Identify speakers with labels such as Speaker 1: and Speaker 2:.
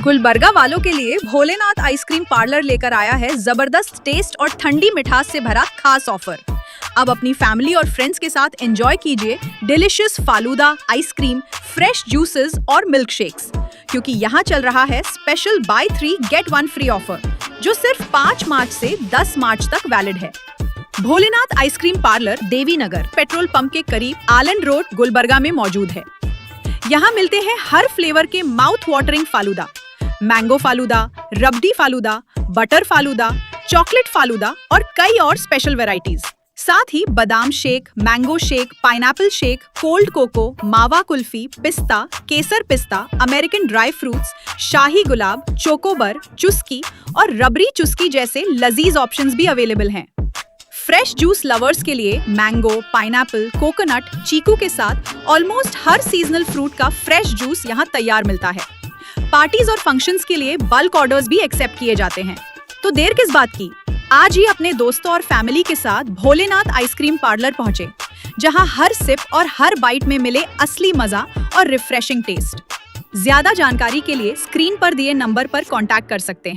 Speaker 1: गुलबर्गा वालों के लिए भोलेनाथ आइसक्रीम पार्लर लेकर आया है जबरदस्त टेस्ट और ठंडी मिठास से भरा खास ऑफर। अब अपनी फैमिली और फ्रेंड्स के साथ एंजॉय कीजिए delicious falooda, ice cream, fresh juices और मिल्क शेक्स, क्योंकि यहाँ चल रहा है special buy 3 get 1 free offer, जो सिर्फ 5 मार्च से 10 मार्च तक वैलिड है। भोलेनाथ आइसक्रीम पार्लर देवी नगर पेट्रोल पंप के करीब आलंड रोड, गुलबर्गा में मौजूद है। यहाँ मिलते हैं हर फ्लेवर के mouth watering falooda, mango falooda, रबड़ी फालूदा, बटर फालूदा, चॉकलेट फालूदा और कई और स्पेशल वैरायटीज। साथ ही बादाम shake, mango shake, pineapple shake, cold cocoa, मावा कुल्फी, पिस्ता, केसर पिस्ता, अमेरिकन ड्राई फ्रूट्स, शाही गुलाब, चोकोबर, चुस्की और रबड़ी चुस्की जैसे लजीज ऑप्शंस भी अवेलेबल हैं। फ्रेश जूस लवर्स के लिए मैंगो, पाइनएप्पल, कोकोनट, चीकू के साथ ऑलमोस्ट हर सीजनल फ्रूट का फ्रेश जूस यहाँ तैयार मिलता है। पार्टीज और फंक्शंस के लिए बल्क ऑर्डर्स भी एक्सेप्ट किए जाते हैं। तो देर किस बात की, आज ही अपने दोस्तों और फैमिली के साथ भोलेनाथ आइसक्रीम पार्लर पहुंचे, जहां हर सिप और हर बाइट में मिले असली मजा और रिफ्रेशिंग टेस्ट। ज्यादा जानकारी के लिए स्क्रीन पर दिए नंबर पर कांटेक्ट कर सकते हैं।